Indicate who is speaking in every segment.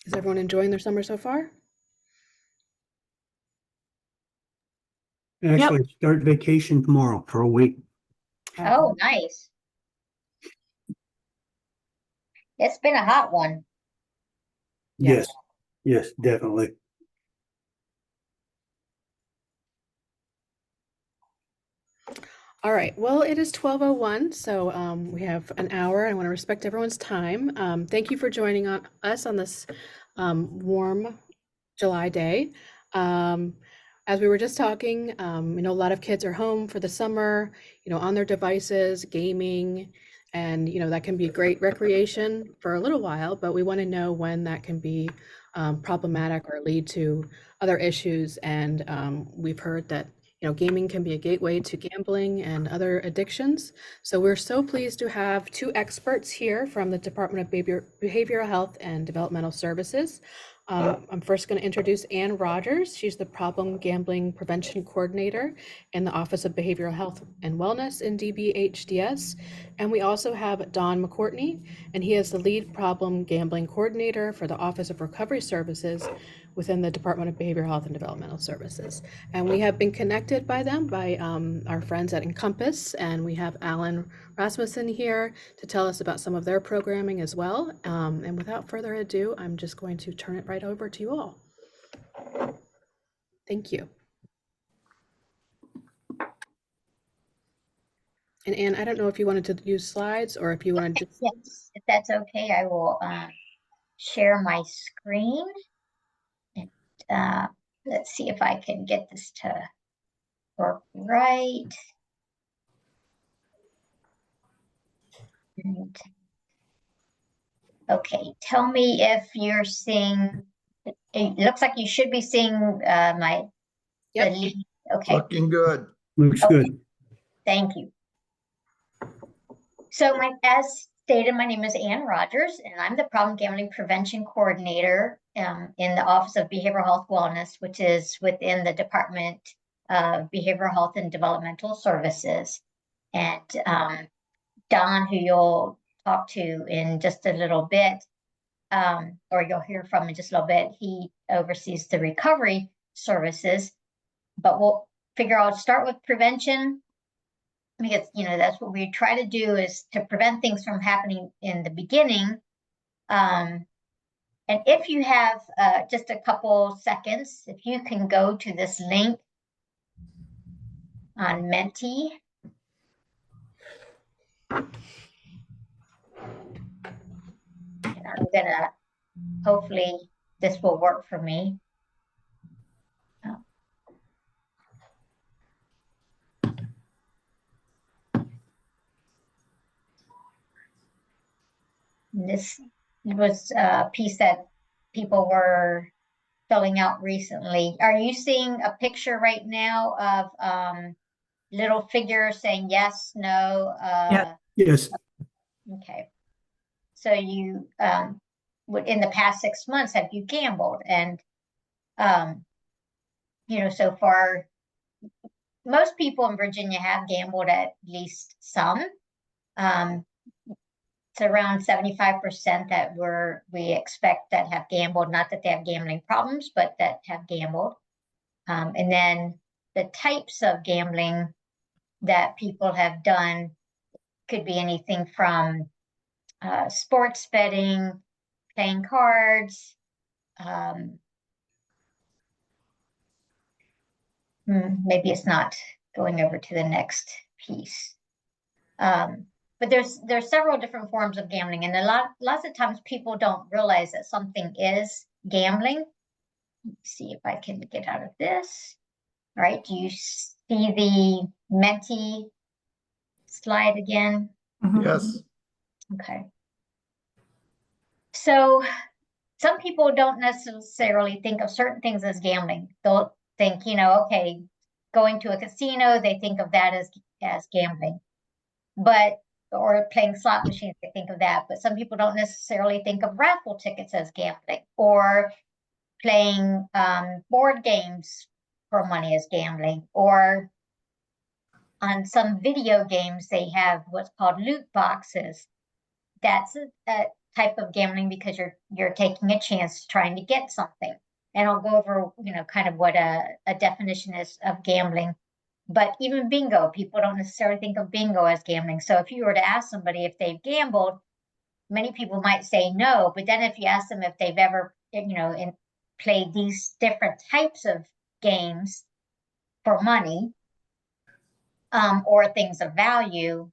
Speaker 1: Is everyone enjoying their summer so far?
Speaker 2: Actually, start vacation tomorrow for a week.
Speaker 3: Oh, nice. It's been a hot one.
Speaker 2: Yes, yes, definitely.
Speaker 1: All right, well, it is 12:01, so we have an hour. I want to respect everyone's time. Thank you for joining us on this warm July day. As we were just talking, a lot of kids are home for the summer, on their devices, gaming, and, that can be great recreation for a little while, but we want to know when that can be problematic or lead to other issues. And we've heard that gaming can be a gateway to gambling and other addictions. So we're so pleased to have two experts here from the Department of Behavioral Health and Developmental Services. I'm first going to introduce Anne Rogers. She's the Problem Gambling Prevention Coordinator in the Office of Behavioral Health and Wellness in DBHDS. And we also have Don McCourtney, and he is the Lead Problem Gambling Coordinator for the Office of Recovery Services within the Department of Behavioral Health and Developmental Services. And we have been connected by them, by our friends at Encompass, and we have Alan Rasmussen here to tell us about some of their programming as well. And without further ado, I'm just going to turn it right over to you all. Thank you. And Anne, I don't know if you wanted to use slides or if you wanted to.
Speaker 3: Yes, if that's okay, I will share my screen. And let's see if I can get this to work right. And, okay, tell me if you're seeing, it looks like you should be seeing the lead. Okay.
Speaker 4: Looking good.
Speaker 2: Looks good.
Speaker 3: Thank you. So as stated, my name is Anne Rogers, and I'm the Problem Gambling Prevention Coordinator in the Office of Behavioral Health Wellness, which is within the Department of Behavioral Health and Developmental Services. And Don, who you'll talk to in just a little bit, or you'll hear from in just a little bit, he oversees the recovery services. But we'll figure out, start with prevention, because that's what we try to do, is to prevent things from happening in the beginning. And if you have just a couple seconds, if you can go to this link on Menti. And I'm gonna, hopefully this will work for me. This was a piece that people were filling out recently. Are you seeing a picture right now of little figures saying yes, no?
Speaker 2: Yes.
Speaker 3: Okay. So you, in the past 6 months, have you gambled? And, so far, most people in Virginia have gambled at least some. It's around 75% that we expect that have gambled, not that they have gambling problems, but that have gambled. And then the types of gambling that people have done could be anything from sports betting, playing cards, maybe it's not going over to the next piece. But there's several different forms of gambling, and lots of times people don't realize that something is gambling. Let's see if I can get out of this. All right, do you see the Menti slide again?
Speaker 4: Yes.
Speaker 3: Okay. So some people don't necessarily think of certain things as gambling. They'll think, okay, going to a casino, they think of that as gambling. Or playing slot machines, they think of that. But some people don't necessarily think of raffle tickets as gambling, or playing board games for money as gambling, or on some video games, they have what's called loot boxes that's a type of gambling because you're taking a chance trying to get something. And I'll go over, kind of what a definition is of gambling. But even bingo, people don't necessarily think of bingo as gambling. So if you were to ask somebody if they've gambled, many people might say no. But then if you ask them if they've ever, played these different types of games for money, or things of value,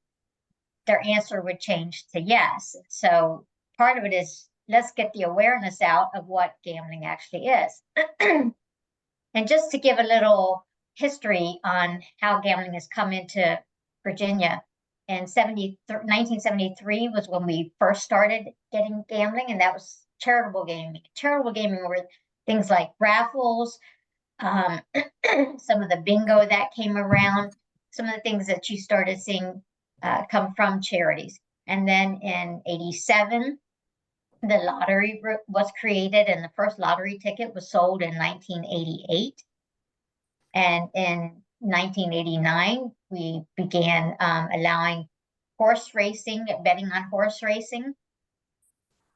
Speaker 3: their answer would change to yes. So part of it is, let's get the awareness out of what gambling actually is. And just to give a little history on how gambling has come into Virginia, in 1973 was when we first started getting gambling, and that was charitable gaming. Charitable gaming were things like raffles, some of the bingo that came around, some of the things that you started seeing come from charities. And then in 87, the lottery was created, and the first lottery ticket was sold in 1988. And in 1989, we began allowing horse racing, betting on horse racing.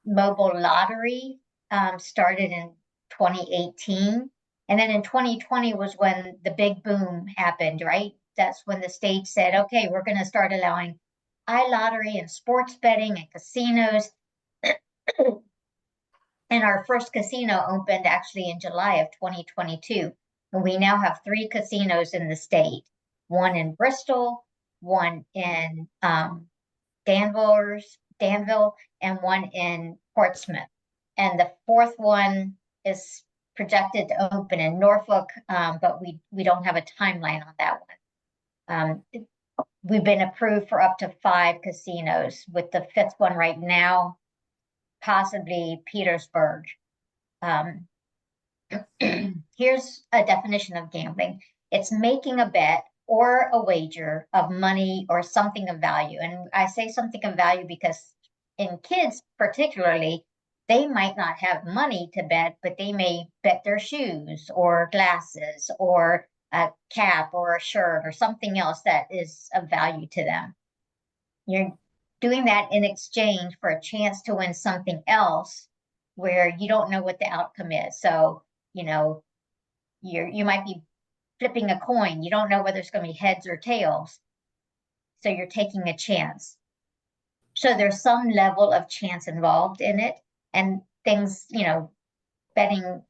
Speaker 3: Mobile lottery started in 2018. And then in 2020 was when the big boom happened, right? That's when the state said, okay, we're going to start allowing iLottery and sports betting and casinos. And our first casino opened actually in July of 2022. And we now have 3 casinos in the state, one in Bristol, one in Danville, and one in Portsmouth. And the 4th one is projected to open in Norfolk, but we don't have a timeline on that one. We've been approved for up to 5 casinos, with the 5th one right now, possibly Petersburg. Here's a definition of gambling. It's making a bet or a wager of money or something of value. And I say something of value because in kids particularly, they might not have money to bet, but they may bet their shoes or glasses or a cap or a shirt or something else that is of value to them. You're doing that in exchange for a chance to win something else where you don't know what the outcome is. So, you might be flipping a coin. You don't know whether it's going to be heads or tails. So you're taking a chance. So there's some level of chance involved in it. And things, betting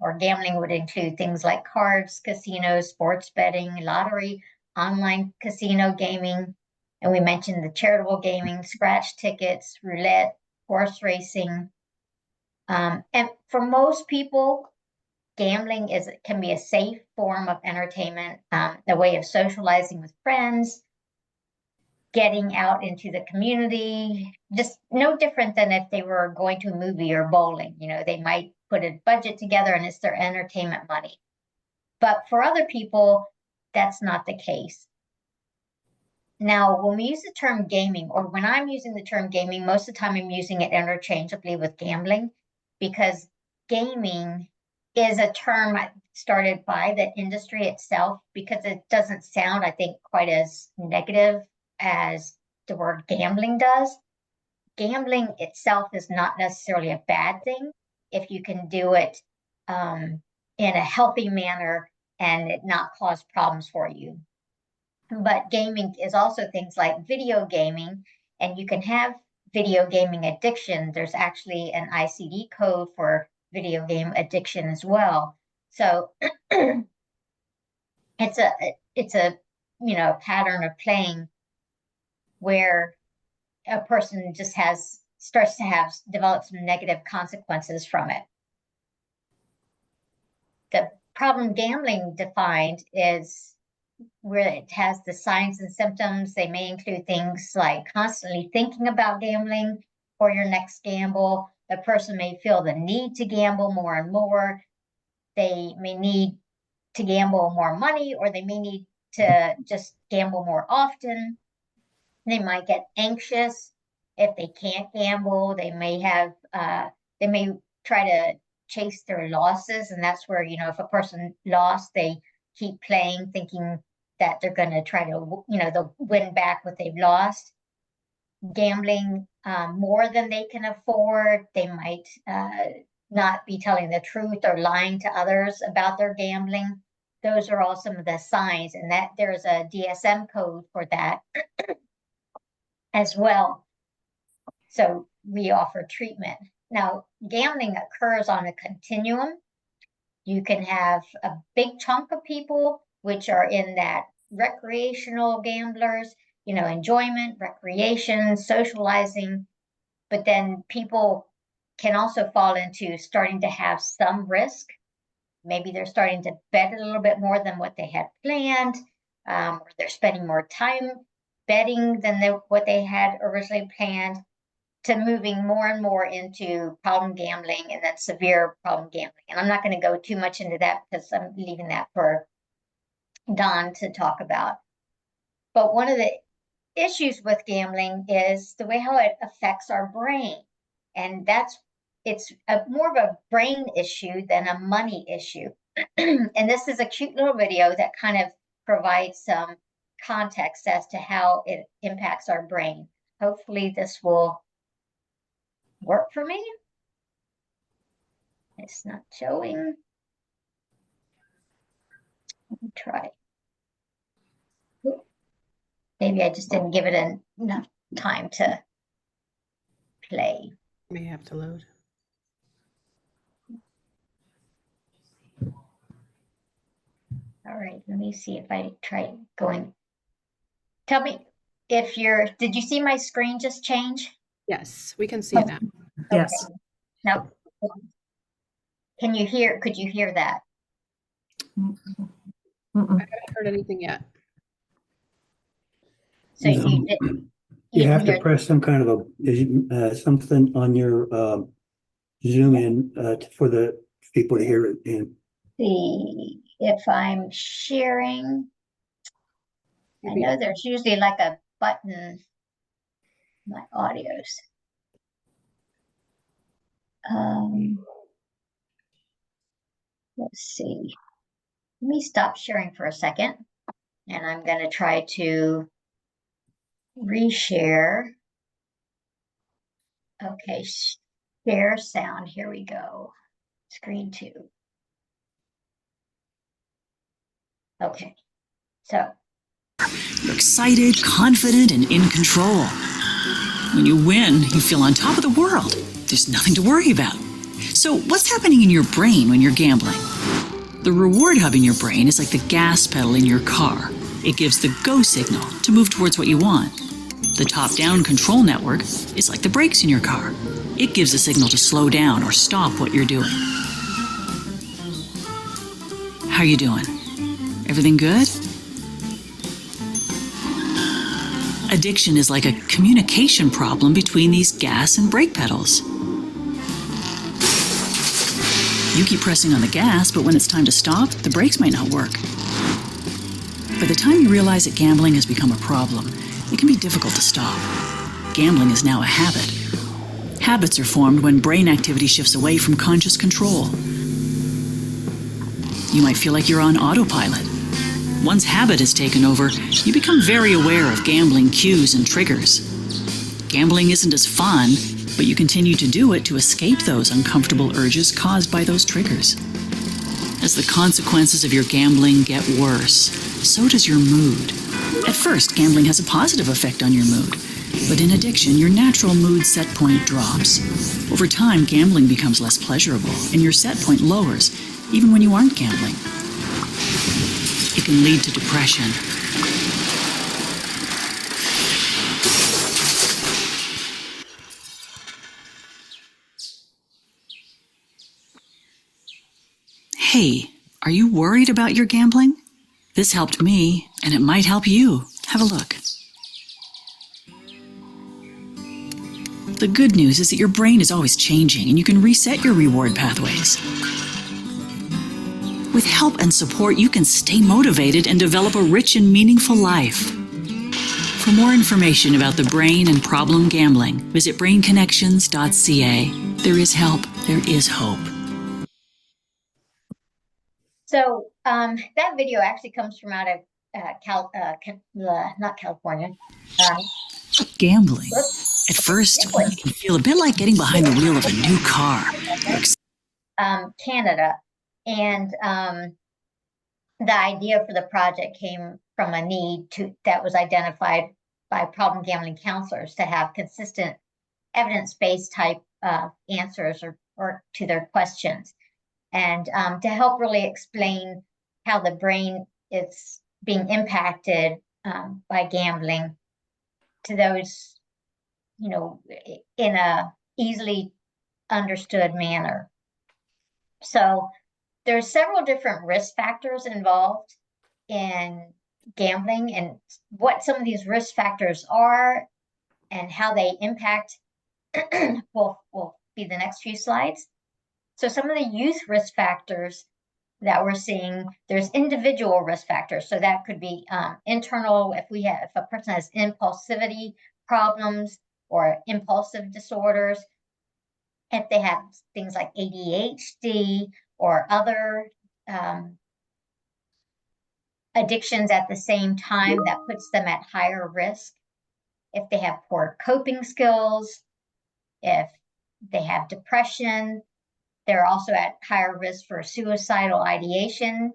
Speaker 3: or gambling would include things like cards, casinos, sports betting, lottery, online casino gaming. And we mentioned the charitable gaming, scratch tickets, roulette, horse racing. And for most people, gambling can be a safe form of entertainment, a way of socializing with friends, getting out into the community, just no different than if they were going to a movie or bowling. They might put a budget together and it's their entertainment money. But for other people, that's not the case. Now, when we use the term gaming, or when I'm using the term gaming, most of the time I'm using it interchangeably with gambling, because gaming is a term started by the industry itself, because it doesn't sound, I think, quite as negative as the word gambling does. Gambling itself is not necessarily a bad thing if you can do it in a healthy manner and it not cause problems for you. But gaming is also things like video gaming, and you can have video gaming addiction. There's actually an ICD code for video game addiction as well. So it's a pattern of playing where a person just starts to develop some negative consequences from it. The problem gambling defined is where it has the signs and symptoms. They may include things like constantly thinking about gambling or your next gamble. The person may feel the need to gamble more and more. They may need to gamble more money, or they may need to just gamble more often. They might get anxious if they can't gamble. They may try to chase their losses, and that's where, if a person lost, they keep playing thinking that they're going to try to, they'll win back what they've lost. gambling more than they can afford. They might not be telling the truth or lying to others about their gambling. Those are all some of the signs, and that there's a DSM code for that as well. So we offer treatment. Now, gambling occurs on a continuum. You can have a big chunk of people which are in that recreational gamblers, you know, enjoyment, recreation, socializing, but then people can also fall into starting to have some risk. Maybe they're starting to bet a little bit more than what they had planned, or they're spending more time betting than what they had originally planned, to moving more and more into problem gambling and then severe problem gambling. And I'm not going to go too much into that because I'm leaving that for Don to talk about. But one of the issues with gambling is the way how it affects our brain. And it's more of a brain issue than a money issue. And this is a cute little video that kind of provides some context as to how it impacts our brain. Hopefully this will work for me. It's not showing. Let me try. Maybe I just didn't give it enough time to play.
Speaker 1: May have to load.
Speaker 3: All right, let me see if I try going. Tell me if did you see my screen just change?
Speaker 1: Yes, we can see it now.
Speaker 4: Yes.
Speaker 3: Okay. Now, could you hear that?
Speaker 4: Mm-mm.
Speaker 1: I haven't heard anything yet.
Speaker 3: So
Speaker 2: No. You have to press some kind of something on your Zoom in for the people to hear it in.
Speaker 3: See if I'm sharing. I know there's usually like a button, my audios. Let's see. Let me stop sharing for a second, and I'm going to try to reshare. Okay, share sound. Here we go. Screen 2. Okay, so
Speaker 5: You're excited, confident, and in control. When you win, you feel on top of the world. There's nothing to worry about. So what's happening in your brain when you're gambling? The reward hub in your brain is like the gas pedal in your car. It gives the go signal to move towards what you want. The top-down control network is like the brakes in your car. It gives a signal to slow down or stop what you're doing. How you doing? Everything good? Addiction is like a communication problem between these gas and brake pedals. You keep pressing on the gas, but when it's time to stop, the brakes might not work. By the time you realize that gambling has become a problem, it can be difficult to stop. Gambling is now a habit. Habits are formed when brain activity shifts away from conscious control. You might feel like you're on autopilot. Once habit has taken over, you become very aware of gambling cues and triggers. Gambling isn't as fun, but you continue to do it to escape those uncomfortable urges caused by those triggers. As the consequences of your gambling get worse, so does your mood. At first, gambling has a positive effect on your mood, but in addiction, your natural mood set point drops. Over time, gambling becomes less pleasurable, and your set point lowers, even when you aren't gambling. It can lead to depression. Hey, are you worried about your gambling? This helped me, and it might help you. Have a look. The good news is that your brain is always changing, and you can reset your reward pathways. With help and support, you can stay motivated and develop a rich and meaningful life. For more information about the brain and problem gambling, visit brainconnections.ca. There is help. There is hope.
Speaker 3: So that video actually comes from out of not California,
Speaker 5: Gambling. At first, it can feel a bit like getting behind the wheel of a new car.
Speaker 3: Canada. And the idea for the project came from a need that was identified by problem gambling counselors to have consistent evidence-based type answers or to their questions. And to help really explain how the brain is being impacted by gambling to those, in a easily understood manner. So there's several different risk factors involved in gambling, and what some of these risk factors are and how they impact will be the next few slides. So some of the youth risk factors that we're seeing, there's individual risk factors. So that could be internal, if a person has impulsivity problems or impulsive disorders, if they have things like ADHD or other addictions at the same time, that puts them at higher risk. If they have poor coping skills, if they have depression, they're also at higher risk for suicidal ideation,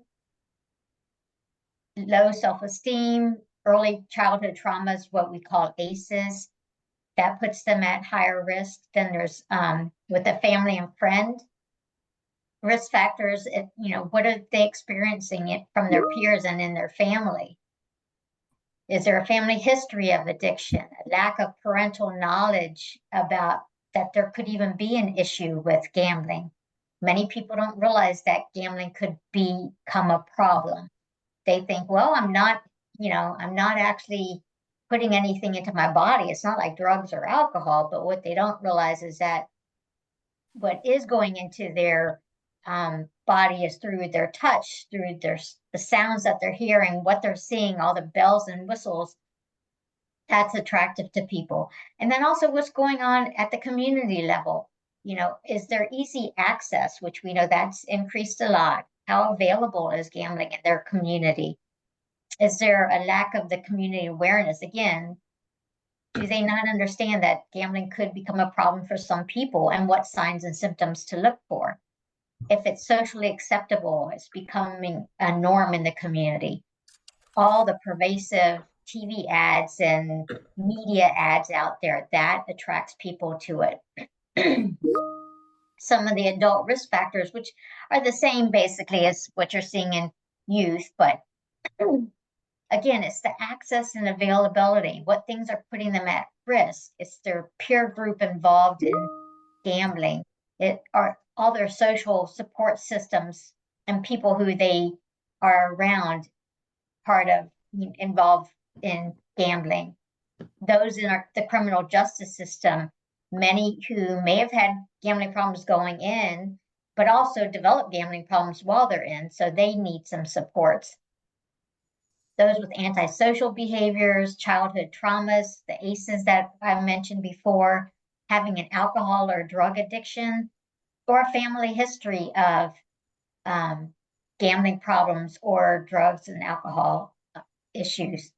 Speaker 3: low self-esteem, early childhood traumas, what we call ACEs, that puts them at higher risk. Then there's with a family and friend risk factors. What are they experiencing it from their peers and in their family? Is there a family history of addiction, a lack of parental knowledge about that there could even be an issue with gambling? Many people don't realize that gambling could become a problem. They think, well, I'm not actually putting anything into my body. It's not like drugs or alcohol. But what they don't realize is that what is going into their body is through their touch, through the sounds that they're hearing, what they're seeing, all the bells and whistles. That's attractive to people. And then also what's going on at the community level. Is there easy access, which we know that's increased a lot? How available is gambling in their community? Is there a lack of the community awareness? Again, do they not understand that gambling could become a problem for some people, and what signs and symptoms to look for? If it's socially acceptable, it's becoming a norm in the community. All the pervasive TV ads and media ads out there, that attracts people to it. Some of the adult risk factors, which are the same basically as what you're seeing in youth, but again, it's the access and availability. What things are putting them at risk? It's their peer group involved in gambling. It are all their social support systems and people who they are around involved in gambling. Those in the criminal justice system, many who may have had gambling problems going in, but also develop gambling problems while they're in, so they need some supports. Those with antisocial behaviors, childhood traumas, the ACEs that I mentioned before, having an alcohol or drug addiction, or a family history of gambling problems or drugs and alcohol issues.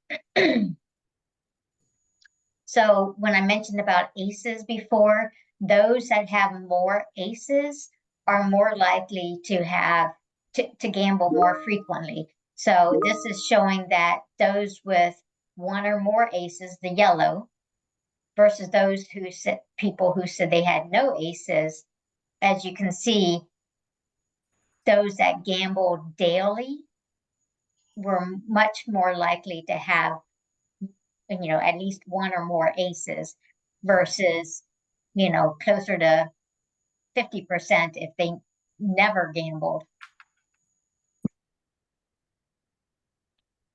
Speaker 3: So when I mentioned about ACEs before, those that have more ACEs are more likely to have to gamble more frequently. So this is showing that those with one or more ACEs, the yellow, versus those people who said they had no ACEs. As you can see, those that gambled daily were much more likely to have, at least one or more ACEs versus, closer to 50% if they never gambled.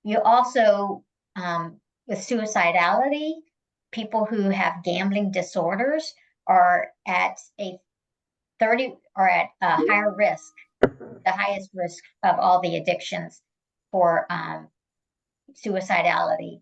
Speaker 3: You also, with suicidality, people who have gambling disorders are at higher risk, the highest risk of all the addictions for suicidality.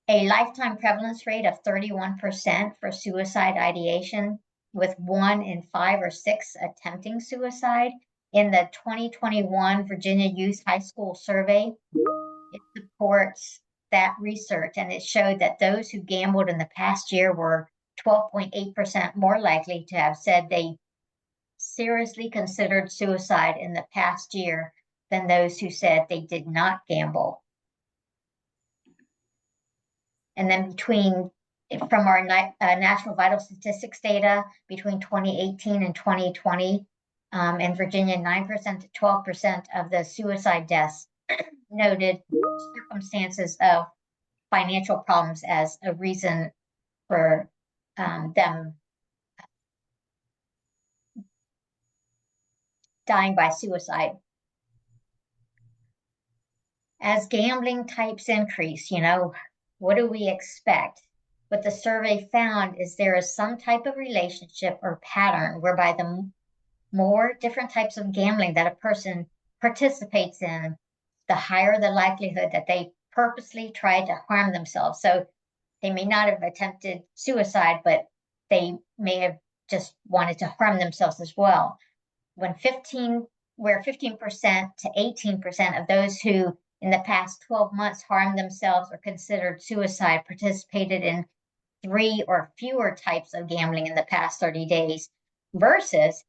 Speaker 3: A lifetime prevalence rate of 31% for suicide ideation, with 1 in 5 or 6 attempting suicide. In the 2021 Virginia Youth High School Survey, it supports that research, and it showed that those who gambled in the past year were 12.8% more likely to have said they seriously considered suicide in the past year than those who said they did not gamble. And then from our National Vital Statistics data between 2018 and 2020, in Virginia, 9% to 12% of the suicide deaths noted circumstances of financial problems as a reason for them dying by suicide. As gambling types increase, what do we expect? What the survey found is there is some type of relationship or pattern whereby the more different types of gambling that a person participates in, the higher the likelihood that they purposely try to harm themselves. So they may not have attempted suicide, but they may have just wanted to harm themselves as well. Where 15% to 18% of those who in the past 12 months harmed themselves or considered suicide participated in 3 or fewer types of gambling in the past 30 days, versus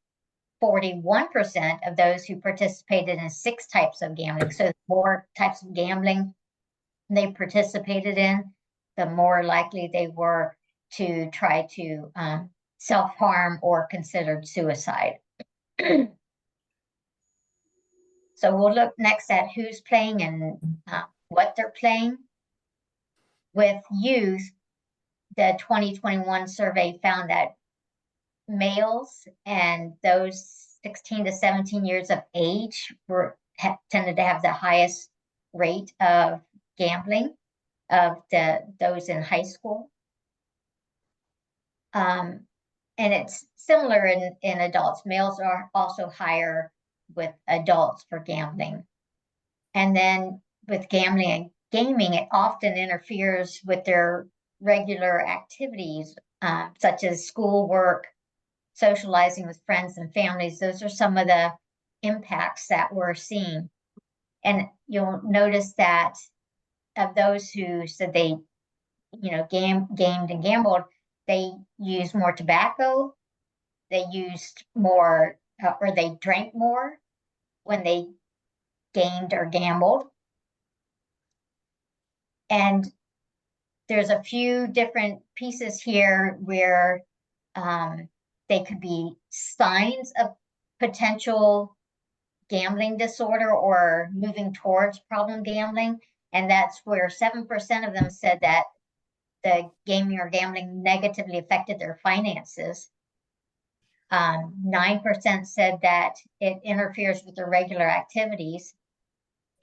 Speaker 3: 41% of those who participated in 6 types of gambling. So the more types of gambling they participated in, the more likely they were to try to self-harm or considered suicide. So we'll look next at who's playing and what they're playing. With youth, the 2021 survey found that males and those 16 to 17 years of age tended to have the highest rate of gambling of those in high school. And it's similar in adults. Males are also higher with adults for gambling. And then with gambling and gaming, it often interferes with their regular activities, such as schoolwork, socializing with friends and families. Those are some of the impacts that we're seeing. And you'll notice that of those who said they, gamed and gambled, they used more tobacco, they used more, or they drank more when they gamed or gambled. And there's a few different pieces here where they could be signs of potential gambling disorder or moving towards problem gambling. And that's where 7% of them said that the gaming or gambling negatively affected their finances. 9% said that it interferes with their regular activities.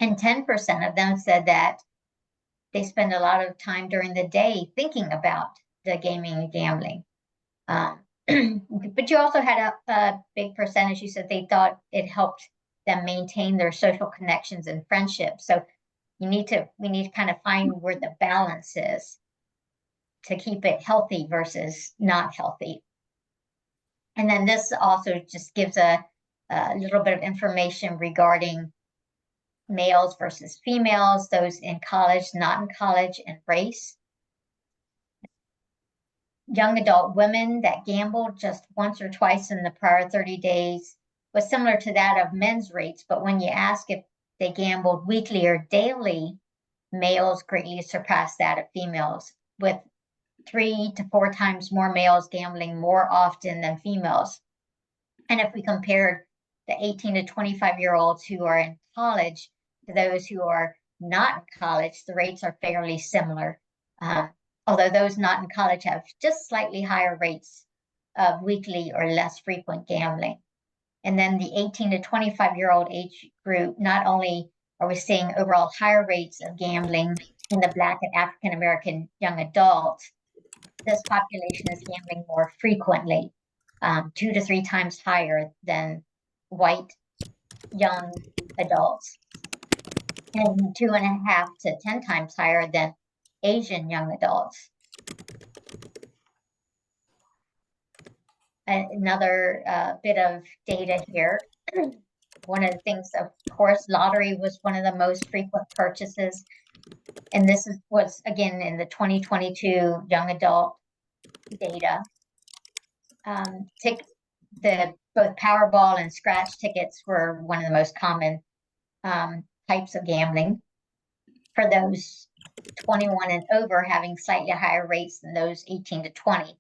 Speaker 3: And 10% of them said that they spend a lot of time during the day thinking about the gaming and gambling. But you also had a big percentage who said they thought it helped them maintain their social connections and friendships. So we need to kind of find where the balance is to keep it healthy versus not healthy. And then this also just gives a little bit of information regarding males versus females, those in college, not in college, and race. Young adult women that gambled just once or twice in the prior 30 days was similar to that of men's rates. But when you ask if they gambled weekly or daily, males greatly surpassed that of females, with 3 to 4 times more males gambling more often than females. And if we compared the 18 to 25-year-olds who are in college to those who are not in college, the rates are fairly similar. Although those not in college have just slightly higher rates of weekly or less frequent gambling. And then the 18 to 25-year-old age group, not only are we seeing overall higher rates of gambling in the Black and African American young adults, this population is gambling more frequently, 2 to 3 times higher than white young adults, and 2.5 to 10 times higher than Asian young adults. Another bit of data here. One of the things, of course, lottery was one of the most frequent purchases And this is what's, again, in the 2022 young adult data. Both Powerball and scratch tickets were one of the most common types of gambling, for those 21 and over having slightly higher rates than those 18 to 20.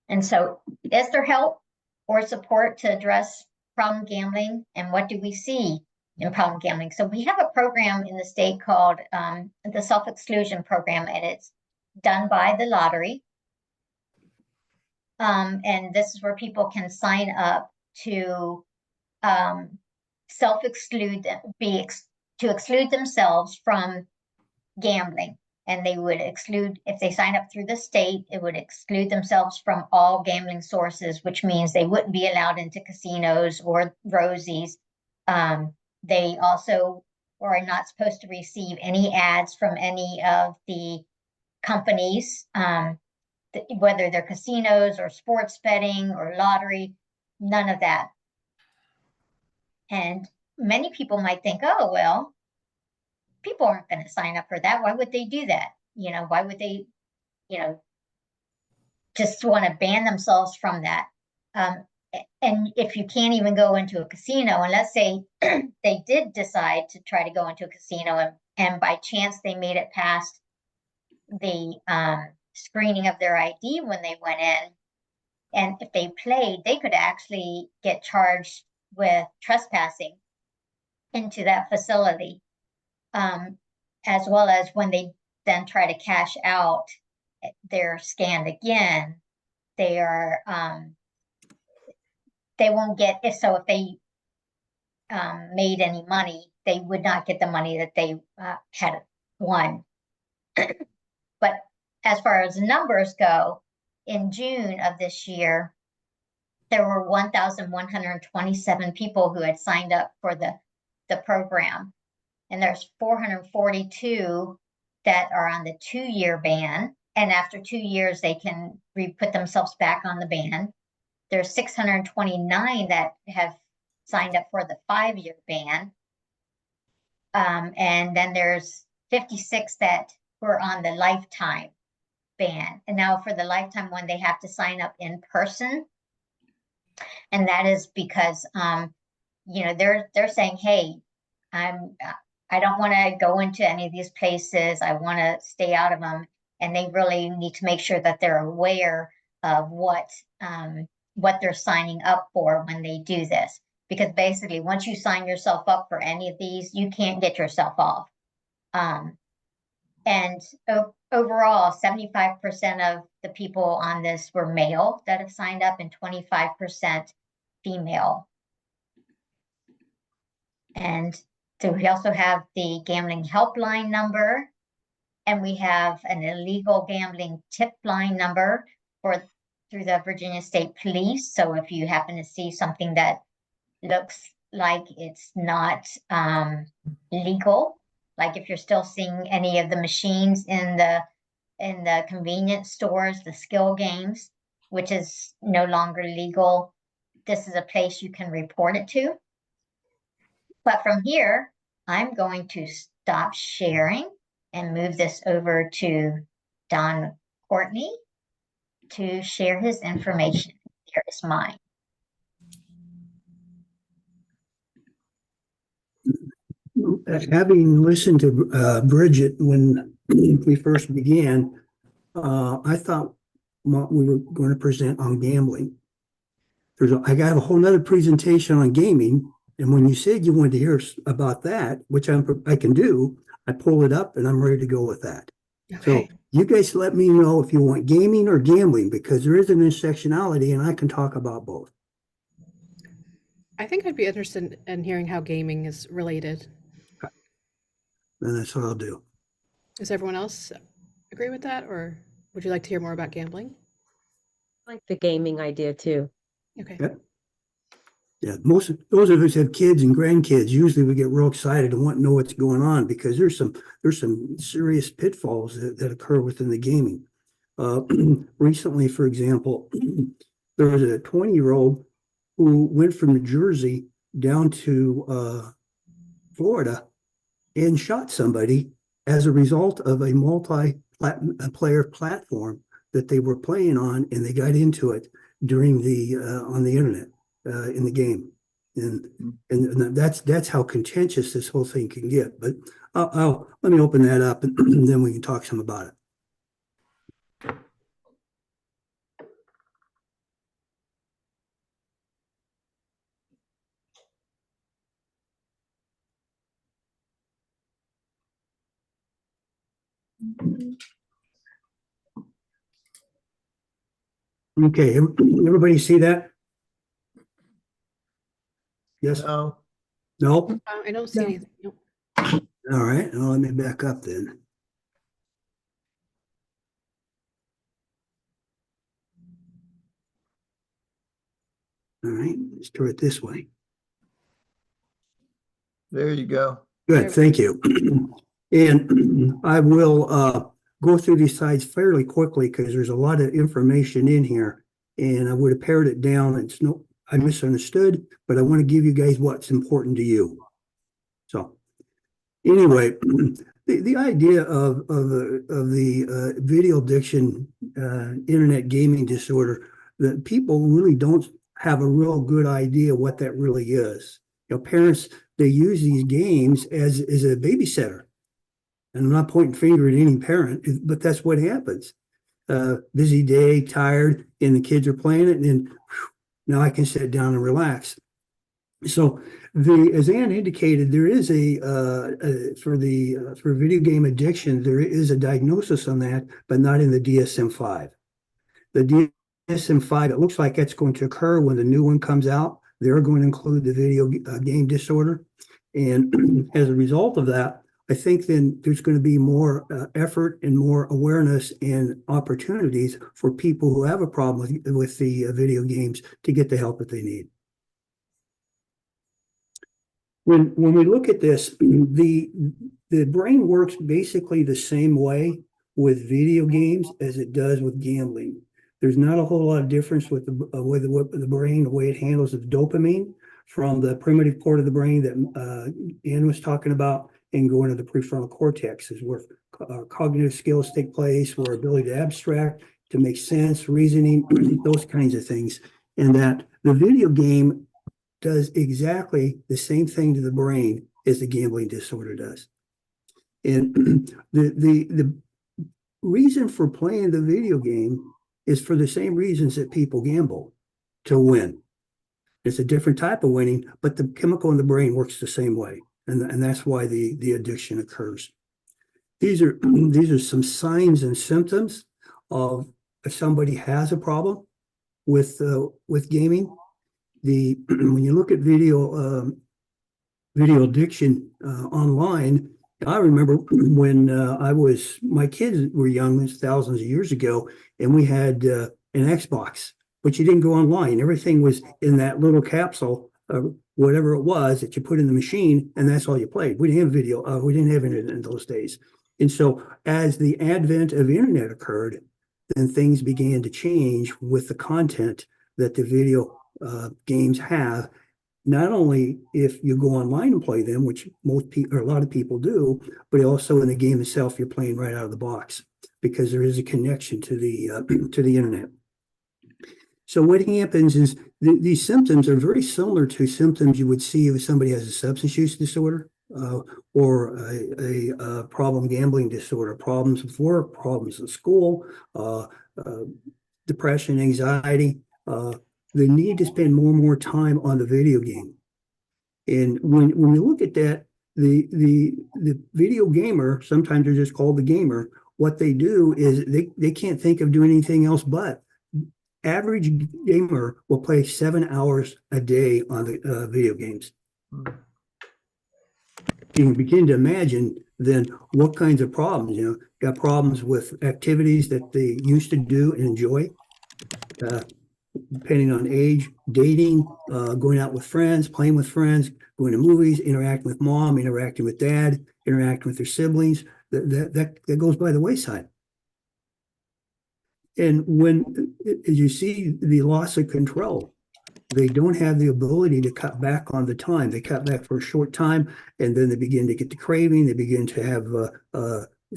Speaker 3: And so, is there help or support to address problem gambling? And what do we see in problem gambling? So we have a program in the state called the Self-Exclusion Program, and it's done by the lottery. And this is where people can sign up to self-exclude, to exclude themselves from gambling. And they would exclude, if they sign up through the state, it would exclude themselves from all gambling sources, which means they wouldn't be allowed into casinos or Rosie's. They also are not supposed to receive any ads from any of the companies, whether they're casinos or sports betting or lottery, none of that. And many people might think, oh, well, people aren't going to sign up for that. Why would they do that? Why would they, just want to ban themselves from that? And if you can't even go into a casino, and let's say they did decide to try to go into a casino and by chance they made it past the screening of their ID when they went in, and if they played, they could actually get charged with trespassing into that facility. As well as when they then try to cash out, they're scanned again. They are, they won't get, if they made any money, they would not get the money that they had won. But as far as numbers go, in June of this year, there were 1,127 people who had signed up for the program. And there's 442 that are on the 2-year ban. And after 2 years, they can put themselves back on the ban. There's 629 that have signed up for the 5-year ban. And then there's 56 that were on the lifetime ban. And now for the lifetime one, they have to sign up in person. And that is because, they're saying, hey, I don't want to go into any of these places. I want to stay out of them. And they really need to make sure that they're aware of what they're signing up for when they do this. Because basically, once you sign yourself up for any of these, you can't get yourself off. And overall, 75% of the people on this were male that have signed up and 25% female. And so we also have the gambling helpline number, and we have an illegal gambling tip line number through the Virginia State Police. So if you happen to see something that looks like it's not legal, like if you're still seeing any of the machines in the convenience stores, the skill games, which is no longer legal, this is a place you can report it to. But from here, I'm going to stop sharing and move this over to Don Courtney to share his information. Here is mine.
Speaker 2: Having listened to Bridget when we first began, I thought we were going to present on gambling. I got a whole nother presentation on gaming. And when you said you wanted to hear about that, which I can do, I pull it up and I'm ready to go with that. Okay. So you guys let me know if you want gaming or gambling, because there is an intersectionality and I can talk about both.
Speaker 1: I think I'd be interested in hearing how gaming is related.
Speaker 2: And that's what I'll do.
Speaker 1: Does everyone else agree with that, or would you like to hear more about gambling?
Speaker 4: I like the gaming idea too.
Speaker 1: Okay.
Speaker 2: Yep. Yeah, most of those of us who have kids and grandkids, usually we get real excited and want to know what's going on, because there's some serious pitfalls that occur within the gaming. Recently, for example, there was a 20-year-old who went from New Jersey down to Florida and shot somebody as a result of a multi-player platform that they were playing on, and they got into it during the on the internet in the game, and that's how contentious this whole thing can get. But let me open that up, and then we can talk some about it. Okay, everybody see that? Yes?
Speaker 6: No.
Speaker 2: No?
Speaker 1: I don't see anything. Nope.
Speaker 2: All right, well, let me back up then. All right, let's do it this way.
Speaker 6: There you go.
Speaker 2: Good, thank you. And I will go through these slides fairly quickly because there's a lot of information in here, and I would have pared it down. I misunderstood, but I want to give you guys what's important to you. So anyway, the idea of the video addiction, internet gaming disorder, that people really don't have a real good idea what that really is. You know, parents, they use these games as a babysitter. And I'm not pointing finger at any parent, but that's what happens. Busy day, tired, and the kids are playing it, and then now I can sit down and relax. So as Anne indicated, there is for video game addiction, there is a diagnosis on that, but not in the DSM-5. The DSM-5, it looks like that's going to occur when the new one comes out. They're going to include the video game disorder. And as a result of that, I think then there's going to be more effort and more awareness and opportunities for people who have a problem with the video games to get the help that they need. When we look at this, the brain works basically the same way with video games as it does with gambling. There's not a whole lot of difference with the brain, the way it handles the dopamine from the primitive part of the brain that Anne was talking about, and going to the prefrontal cortex is where cognitive skills take place, where ability to abstract, to make sense, reasoning, those kinds of things. And that the video game does exactly the same thing to the brain as the gambling disorder does. And the reason for playing the video game is for the same reasons that people gamble, to win. It's a different type of winning, but the chemical in the brain works the same way. And that's why the addiction occurs. These are some signs and symptoms of if somebody has a problem with gaming. When you look at video addiction online, I remember when my kids were young, this thousands of years ago, and we had an Xbox, but you didn't go online. Everything was in that little capsule, whatever it was that you put in the machine, and that's all you played. We didn't have video. We didn't have internet in those days. And so as the advent of internet occurred, then things began to change with the content that the video games have. Not only if you go online and play them, which most people or a lot of people do, but also in the game itself, you're playing right out of the box because there is a connection to the internet. So what happens is these symptoms are very similar to symptoms you would see if somebody has a substance use disorder or a problem gambling disorder, problems with work, problems at school, depression, anxiety, the need to spend more and more time on the video game. And when you look at that, the video gamer, sometimes they're just called the gamer, what they do is they can't think of doing anything else but. Average gamer will play 7 hours a day on the video games. You can begin to imagine then what kinds of problems, got problems with activities that they used to do and enjoy, depending on age, dating, going out with friends, playing with friends, going to movies, interacting with mom, interacting with dad, interacting with their siblings, that goes by the wayside. And as you see the loss of control, they don't have the ability to cut back on the time. They cut back for a short time, and then they begin to get the craving. They begin to have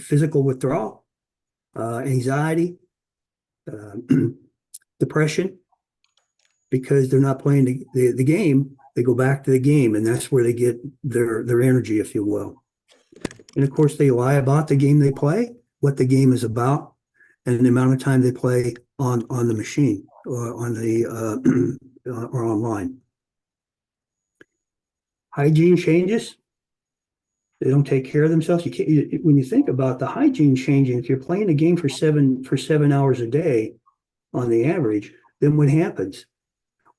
Speaker 2: physical withdrawal, anxiety, depression, because they're not playing the game. They go back to the game, and that's where they get their energy, if you will. And of course, they lie about the game they play, what the game is about, and the amount of time they play on the machine or on the or online. Hygiene changes. They don't take care of themselves. You can't, when you think about the hygiene changing, if you're playing a game for 7 hours a day on the average, then what happens?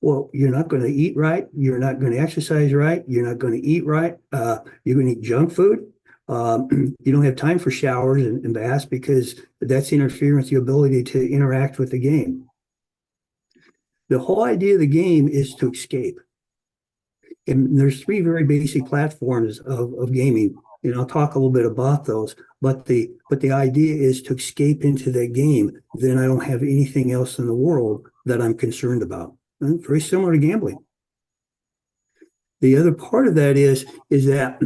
Speaker 2: Well, you're not going to eat right. You're not going to exercise right. You're not going to eat right. You're going to eat junk food. You don't have time for showers and baths because that's interfering with your ability to interact with the game. The whole idea of the game is to escape. And there's 3 very basic platforms of gaming, and I'll talk a little bit about those. But the idea is to escape into that game. Then I don't have anything else in the world that I'm concerned about. And very similar to gambling. The other part of that is that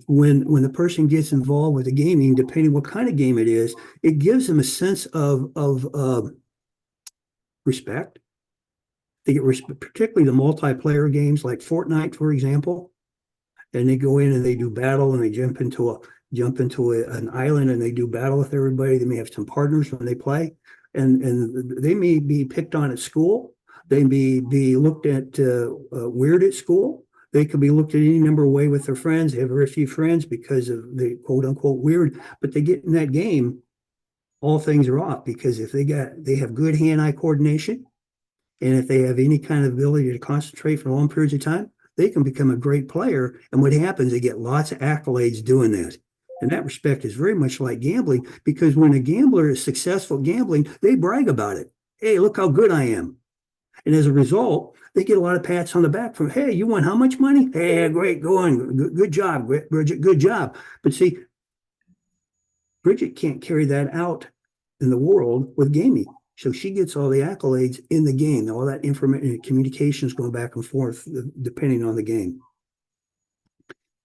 Speaker 2: when the person gets involved with the gaming, depending what kind of game it is, it gives them a sense of respect. They get particularly the multiplayer games like Fortnite, for example, and they go in and they do battle and they jump into an island and they do battle with everybody. They may have some partners when they play, and they may be picked on at school. They may be looked at weird at school. They could be looked at any number of ways with their friends. They have very few friends because of the quote unquote weird, but they get in that game, all things are off, because if they have good hand-eye coordination, and if they have any kind of ability to concentrate for long periods of time, they can become a great player. And what happens, they get lots of accolades doing that. In that respect, is very much like gambling, because when a gambler is successful gambling, they brag about it. Hey, look how good I am. And as a result, they get a lot of pats on the back from, hey, you won how much money? Hey, great, go on. Good job, Bridget, good job. But see, Bridget can't carry that out in the world with gaming. So she gets all the accolades in the game, all that information, communications going back and forth, depending on the game.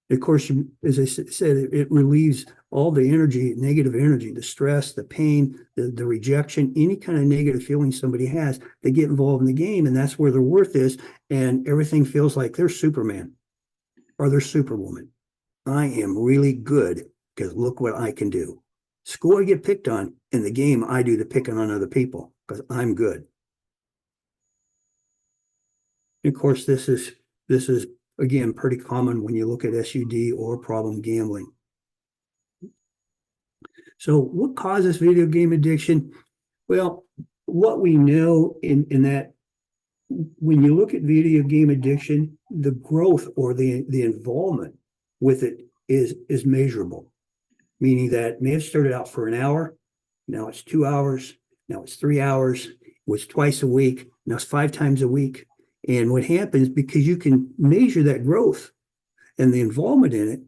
Speaker 2: Of course, as I said, it relieves all the energy, negative energy, the stress, the pain, the rejection, any kind of negative feeling somebody has. They get involved in the game, and that's where their worth is, and everything feels like they're Superman or they're Superwoman. I am really good because look what I can do. School, I get picked on. In the game, I do the picking on other people because I'm good. And of course, this is again pretty common when you look at SUD or problem gambling. So, what causes video game addiction? Well, what we know in that when you look at video game addiction, the growth or the involvement with it is measurable. Meaning that it may have started out for an hour, now it's 2 hours, now it's 3 hours, it was twice a week, now it's 5 times a week. And what happens, because you can measure that growth and the involvement in it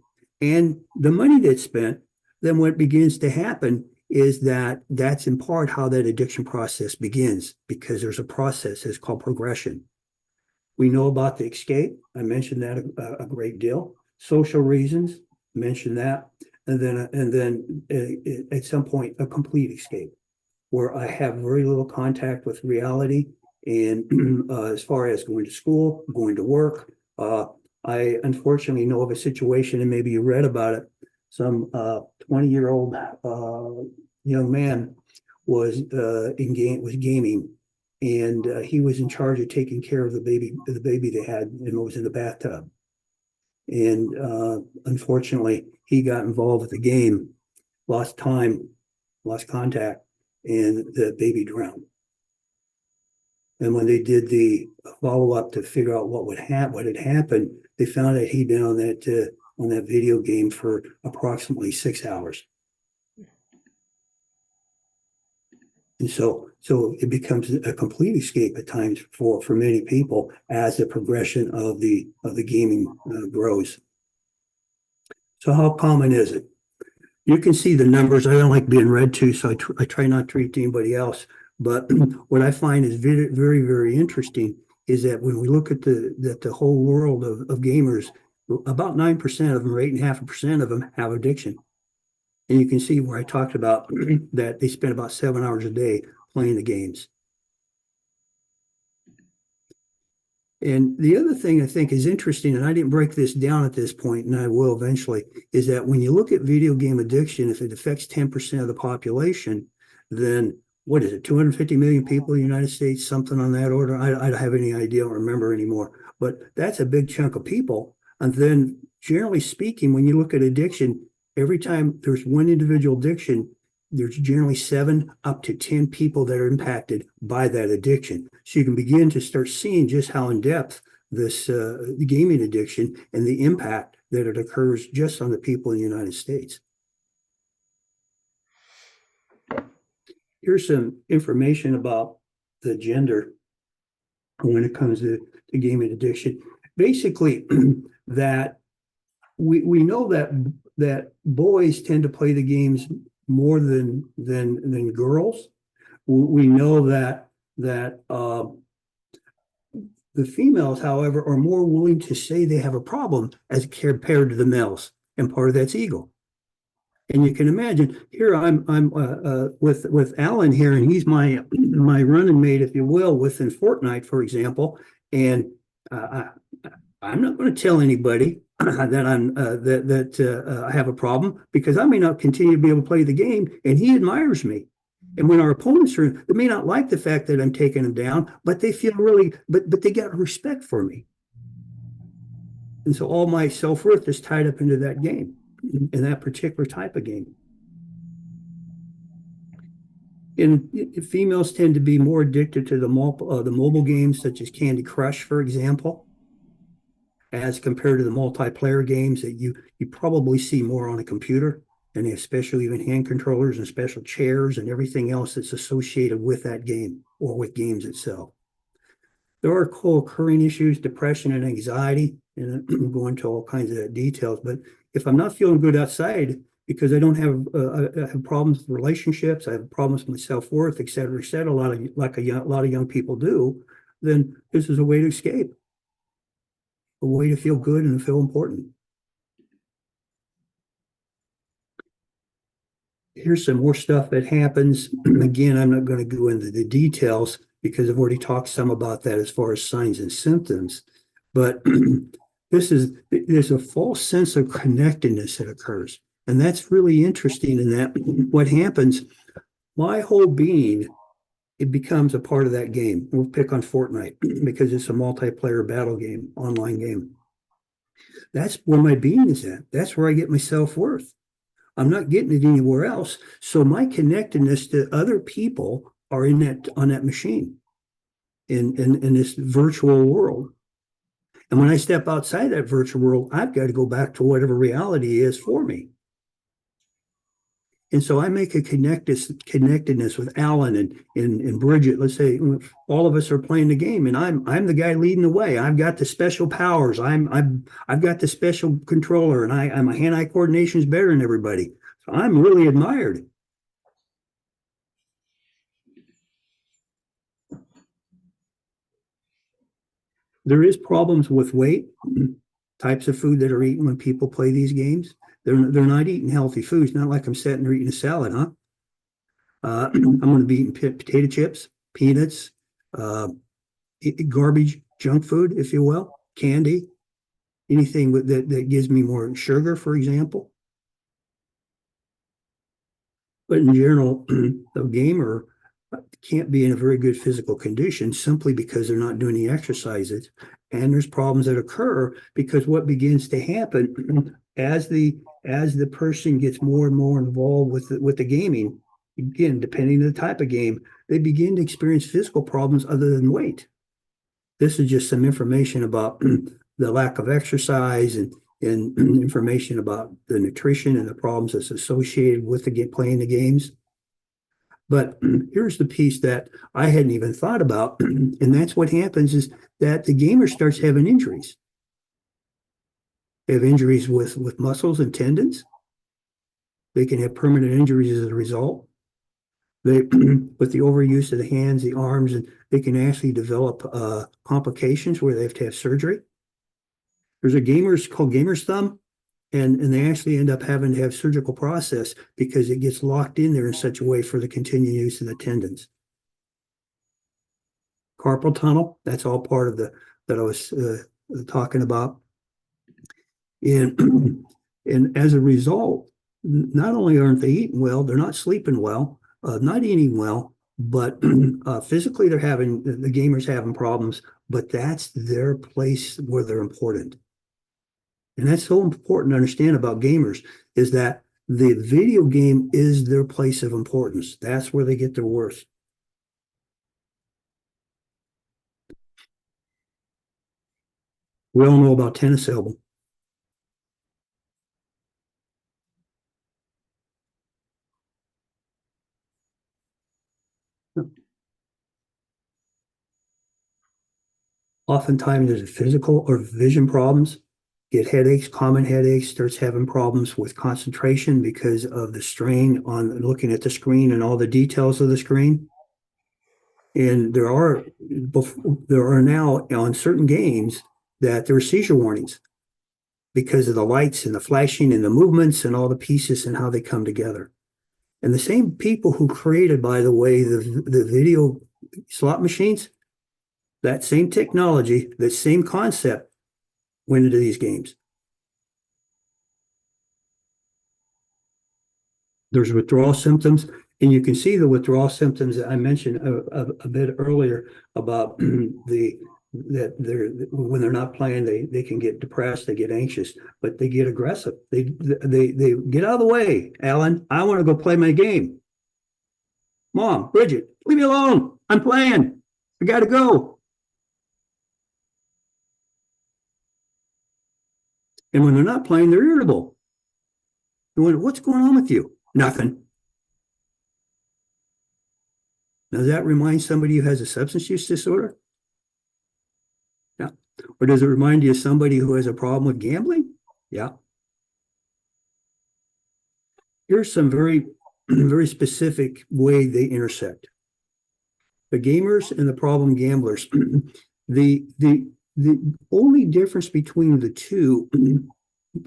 Speaker 2: and the money that's spent, then what begins to happen is that's in part how that addiction process begins, because there's a process that's called progression. We know about the escape. I mentioned that a great deal. Social reasons, mentioned that. And then at some point, a complete escape, where I have very little contact with reality. And as far as going to school, going to work, I unfortunately know of a situation, and maybe you read about it. Some 20-year-old young man was gaming, and he was in charge of taking care of the baby they had, and was in the bathtub. And unfortunately, he got involved with the game, lost time, lost contact, and the baby drowned. And when they did the follow-up to figure out what had happened, they found that he'd been on that video game for approximately 6 hours. And so it becomes a complete escape at times for many people as the progression of the gaming grows. So how common is it? You can see the numbers. I don't like being read to, so I try not to read to anybody else. But what I find is very, very, very interesting is that when we look at the whole world of gamers, about 9% of them, or 8.5% of them, have addiction. And you can see where I talked about that they spend about 7 hours a day playing the games. And the other thing I think is interesting, and I didn't break this down at this point, and I will eventually, is that when you look at video game addiction, if it affects 10% of the population, then what is it, 250 million people in the United States, something on that order? I don't have any idea, I don't remember anymore. But that's a big chunk of people. And then generally speaking, when you look at addiction, every time there's one individual addiction, there's generally 7 up to 10 people that are impacted by that addiction. So you can begin to start seeing just how in depth this the gaming addiction and the impact that it occurs just on the people in the United States. Here's some information about the gender when it comes to gaming addiction. Basically, that we know that boys tend to play the games more than girls. We know that the females, however, are more willing to say they have a problem as compared to the males, and part of that's ego. And you can imagine here I'm with Alan here, and he's my running mate, if you will, within Fortnite, for example. And I'm not going to tell anybody that I have a problem, because I may not continue to be able to play the game, and he admires me. And when our opponents are, they may not like the fact that I'm taking them down, but they feel really, but they got respect for me. And so all my self-worth is tied up into that game, in that particular type of game. And females tend to be more addicted to the mobile games, such as Candy Crush, for example, as compared to the multiplayer games that you probably see more on a computer, and especially even hand controllers and special chairs and everything else that's associated with that game or with games itself. There are co-occurring issues, depression and anxiety, and I'm going into all kinds of details. But if I'm not feeling good outside because I don't have I have problems with relationships, I have problems with my self-worth, et cetera, a lot of young people do, then this is a way to escape, a way to feel good and feel important. Here's some more stuff that happens. Again, I'm not going to go into the details because I've already talked some about that as far as signs and symptoms. But there's a false sense of connectedness that occurs. And that's really interesting in that what happens, my whole being, it becomes a part of that game. We'll pick on Fortnite because it's a multiplayer battle game, online game. That's where my being is at. That's where I get my self-worth. I'm not getting it anywhere else. So my connectedness to other people are on that machine, in this virtual world. And when I step outside that virtual world, I've got to go back to whatever reality is for me. And so I make a connectedness with Alan and Bridget. Let's say all of us are playing the game, and I'm the guy leading the way. I've got the special powers. I've got the special controller, and my hand-eye coordination is better than everybody. So I'm really admired. There is problems with weight, types of food that are eaten when people play these games. They're not eating healthy foods. Not like I'm sitting there eating a salad, huh? I'm going to be eating potato chips, peanuts, garbage, junk food, if you will, candy, anything that gives me more sugar, for example. But in general, the gamer can't be in a very good physical condition simply because they're not doing the exercises. And there's problems that occur because what begins to happen as the person gets more and more involved with the gaming, again, depending on the type of game, they begin to experience physical problems other than weight. This is just some information about the lack of exercise and information about the nutrition and the problems that's associated with playing the games. But here's the piece that I hadn't even thought about, and that's what happens is that the gamer starts having injuries. They have injuries with muscles and tendons. They can have permanent injuries as a result. They, with the overuse of the hands, the arms, and they can actually develop complications where they have to have surgery. There's a gamer's called gamer's thumb, and they actually end up having to have surgical process because it gets locked in there in such a way for the continued use of the tendons. Carpal tunnel, that's all part of the that I was talking about. And as a result, not only aren't they eating well, they're not sleeping well, not eating well, but physically the gamers having problems, but that's their place where they're important. And that's so important to understand about gamers, is that the video game is their place of importance. That's where they get their worth. We all know about tennis elbow. Oftentimes there's physical or vision problems, get headaches, common headaches, starts having problems with concentration because of the strain on looking at the screen and all the details of the screen. And there are now on certain games that there are seizure warnings because of the lights and the flashing and the movements and all the pieces and how they come together. And the same people who created, by the way, the video slot machines, that same technology, that same concept went into these games. There's withdrawal symptoms, and you can see the withdrawal symptoms that I mentioned a bit earlier about when they're not playing, they can get depressed, they get anxious, but they get aggressive. They get out of the way, Alan. I want to go play my game. Mom, Bridget, leave me alone. I'm playing. I got to go. And when they're not playing, they're irritable. What's going on with you? Nothing. Now, does that remind somebody who has a substance use disorder? Yeah. Or does it remind you of somebody who has a problem with gambling? Yeah. Here's some very, very specific way they intersect. The gamers and the problem gamblers. The only difference between the two, a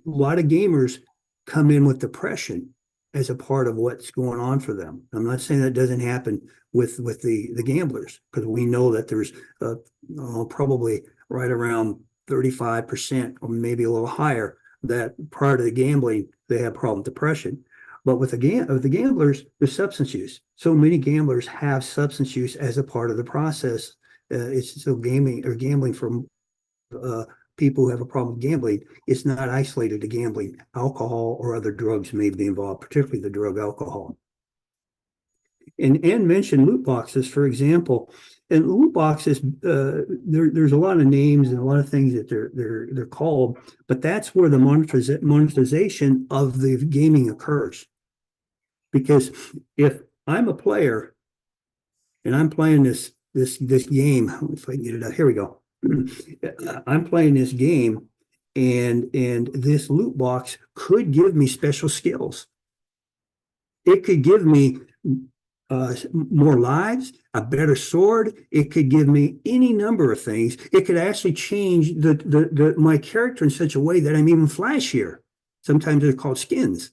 Speaker 2: lot of gamers come in with depression as a part of what's going on for them. I'm not saying that doesn't happen with the gamblers, because we know that there's probably right around 35% or maybe a little higher that prior to the gambling, they have problem depression. But with the gamblers, there's substance use. So many gamblers have substance use as a part of the process. It's still gambling from people who have a problem with gambling. It's not isolated to gambling. Alcohol or other drugs may be involved, particularly the drug alcohol. And Anne mentioned loot boxes, for example. And loot boxes, there's a lot of names and a lot of things that they're called, but that's where the monetization of the gaming occurs. Because if I'm a player and I'm playing this game, if I can get it out, here we go. I'm playing this game, and this loot box could give me special skills. It could give me more lives, a better sword. It could give me any number of things. It could actually change my character in such a way that I'm even flashier. Sometimes they're called skins.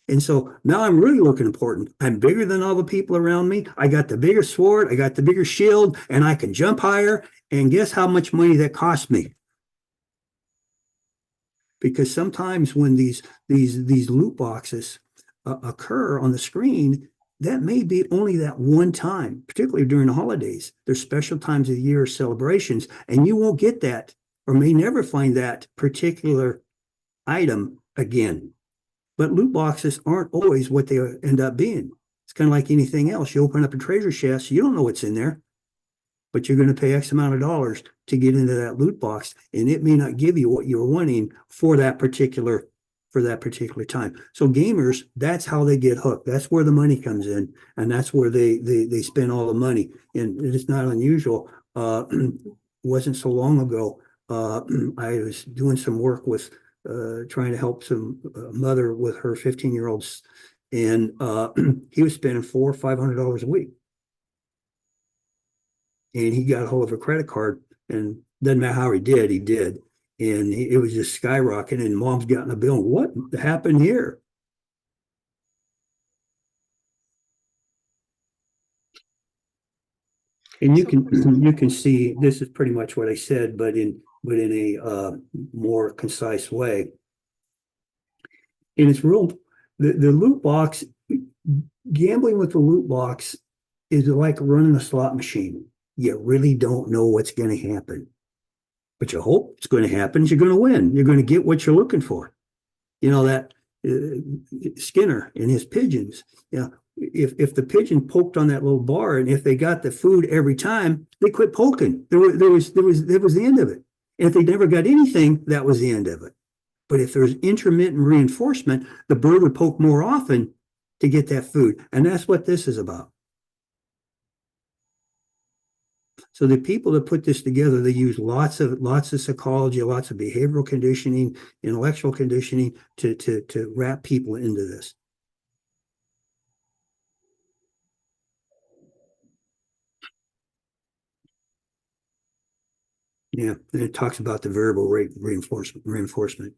Speaker 2: And so now I'm really looking important. I'm bigger than all the people around me. I got the bigger sword. I got the bigger shield, and I can jump higher. And guess how much money that cost me? Because sometimes when these loot boxes occur on the screen, that may be only that one time, particularly during the holidays. There's special times of the year, celebrations, and you won't get that, or may never find that particular item again. But loot boxes aren't always what they end up being. It's kind of like anything else. You open up a treasure chest, you don't know what's in there, but you're going to pay X amount of dollars to get into that loot box, and it may not give you what you were wanting for that particular time. So gamers, that's how they get hooked. That's where the money comes in, and that's where they spend all the money. And it's not unusual. Wasn't so long ago, I was doing some work with trying to help some mother with her 15-year-old And he was spending $400 or $500 a week. And he got a hold of a credit card, and doesn't matter how he did, and it was just skyrocketing. And mom's gotten a bill. What happened here? And you can see this is pretty much what I said, but in a more concise way. And it's real. The loot box, gambling with the loot box is like running a slot machine. You really don't know what's going to happen, but you hope it's going to happen. You're going to win. You're going to get what you're looking for. You know that Skinner and his pigeons. Yeah. If the pigeon poked on that little bar, and if they got the food every time, they quit poking. That was the end of it. And if they never got anything, that was the end of it. But if there's intermittent reinforcement, the bird would poke more often to get that food. And that's what this is about. So the people that put this together, they use lots of psychology, lots of behavioral conditioning, intellectual conditioning to wrap people into this. Yeah, and it talks about the variable rate reinforcement.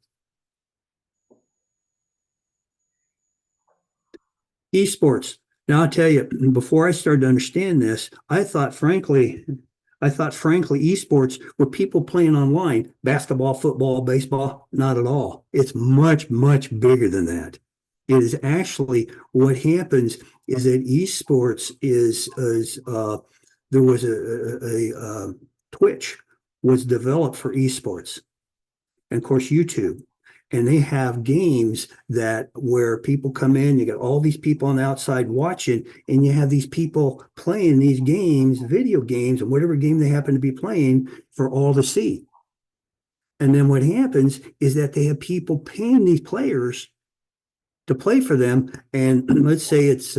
Speaker 2: Esports. Now I'll tell you, before I started to understand this, I thought frankly, esports were people playing online, basketball, football, baseball. Not at all. It's much, much bigger than that. It is actually what happens is that esports is there was a Twitch was developed for esports, and of course YouTube. And they have games that where people come in, you got all these people on the outside watching, and you have these people playing these games, video games, and whatever game they happen to be playing for all to see. And then what happens is that they have people paying these players to play for them. And let's say it's